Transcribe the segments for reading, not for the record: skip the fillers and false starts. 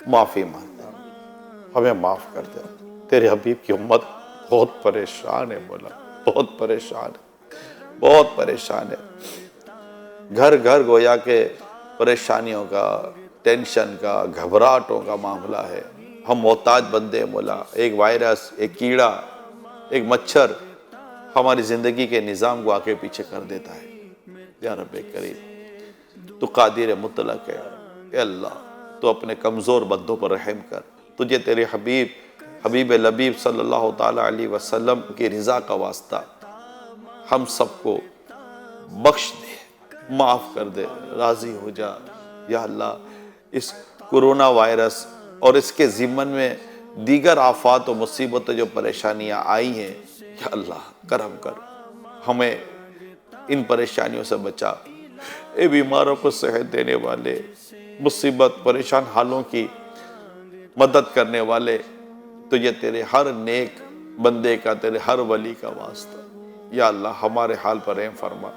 معافی مانگتے ہیں، ہمیں معاف کر دے۔ تیرے حبیب کی امت بہت پریشان ہے مولا، بہت پریشان ہے، بہت پریشان ہے۔ گھر گھر گویا کہ پریشانیوں کا، ٹینشن کا، گھبراہٹوں کا معاملہ ہے۔ ہم محتاج بندے ہیں مولا، ایک وائرس، ایک کیڑا، ایک مچھر ہماری زندگی کے نظام کو آگے پیچھے کر دیتا ہے۔ یا رب کریم، تو قادر مطلق ہے، اے اللہ تو اپنے کمزور بندوں پر رحم کر۔ تجھے تیرے حبیب لبیب صلی اللہ تعالیٰ علیہ وسلم کی رضا کا واسطہ ہم سب کو بخش دے، معاف کر دے، راضی ہو جا۔ یا اللہ اس کرونا وائرس اور اس کے ضمن میں دیگر آفات و مصیبتیں جو پریشانیاں آئی ہیں، یا اللہ کرم کر، ہمیں ان پریشانیوں سے بچا۔ اے بیماروں کو صحت دینے والے، مصیبت پریشان حالوں کی مدد کرنے والے، تجھے تیرے ہر نیک بندے کا، تیرے ہر ولی کا واسطہ، یا اللہ ہمارے حال پر رحم فرما۔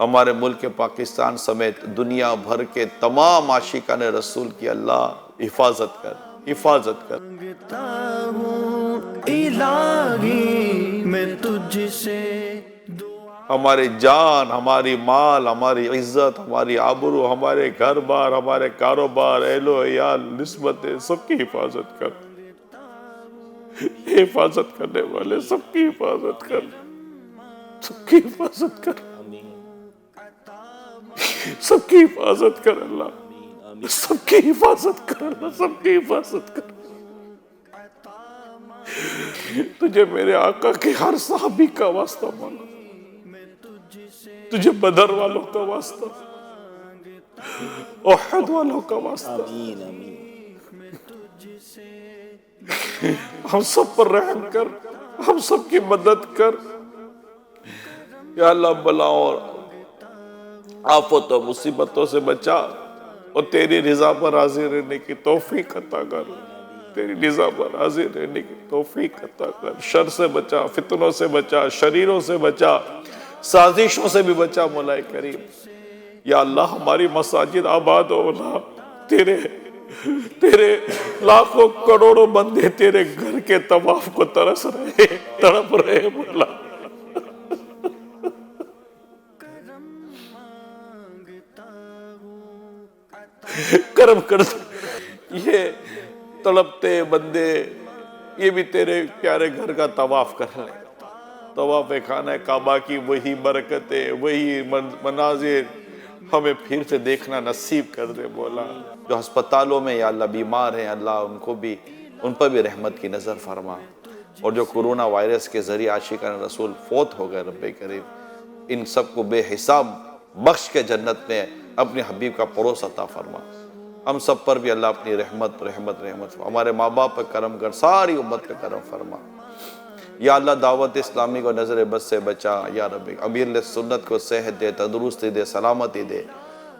ہمارے ملک پاکستان سمیت دنیا بھر کے تمام عاشقان رسول کی اللہ حفاظت کر، حفاظت کر۔ الہی میں تجھ سے ہماری جان، ہماری مال، ہماری عزت، ہماری آبرو، ہمارے گھر بار، ہمارے کاروبار، اہل و عیال، نسبتیں، سب کی حفاظت کر۔ حفاظت کرنے والے سب کی حفاظت کر، سب کی حفاظت کر، سب کی حفاظت کر اللہ، سب کی حفاظت کر اللہ، سب کی حفاظت کر۔ تجھے میرے آقا کے ہر صحابی کا واسطہ مانگا، تجھے بدر والوں کا واسطہ، احد والوں کا واسطہ، ہم سب پر رحم کر، ہم سب کی مدد کر۔ یا اللہ بلاؤں اور آفت و مصیبتوں سے بچا، اور تیری رضا پر راضی رہنے کی توفیق عطا کر، تیری رضا پر راضی رہنے کی توفیق عطا کر۔ شر سے بچا، فتنوں سے بچا، شریروں سے بچا، سازشوں سے بھی بچا مولا کریم۔ یا اللہ ہماری مساجد آباد ہو مولا، تیرے لاکھوں کروڑوں بندے تیرے گھر کے طواف کو ترس رہے، تڑپ رہے مولا۔ کرم کر دے، یہ تڑپتے بندے یہ بھی تیرے پیارے گھر کا طواف کر لیں۔ طواف خانہ کعبہ کی وہی برکتیں، وہی مناظر ہمیں پھر سے دیکھنا نصیب کر دے مولا۔ جو ہسپتالوں میں یا اللہ بیمار ہیں، اللہ ان پر بھی رحمت کی نظر فرما، اور جو کرونا وائرس کے ذریعے عاشقان رسول فوت ہو گئے رب کریم، ان سب کو بے حساب بخش کے جنت میں اپنے حبیب کا پڑوس عطا فرما۔ ہم سب پر بھی اللہ اپنی رحمت فرما، ہمارے ماں باپ پر کرم کر، ساری امت پہ کرم فرما۔ یا اللہ دعوت اسلامی کو نظر بد سے بچا، یا رب امیر سنت کو صحت دے، تندرستی دے، سلامتی دے۔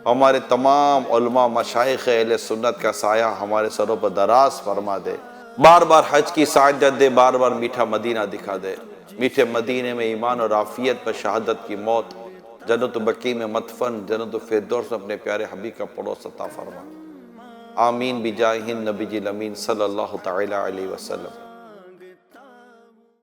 ہمارے تمام علماء مشائخ اہل سنت کا سایہ ہمارے سروں پر دراز فرما دے، بار بار حج کی سعادت دے، بار بار میٹھا مدینہ دکھا دے، میٹھے مدینے میں ایمان اور عافیت پر شہادت کی موت، جنت بقیع میں مدفن، جنت فردوس میں اپنے پیارے حبیب کا پڑوس عطا فرما۔ آمین بجاہ النبی الامین صلی اللہ تعالی علیہ وسلم۔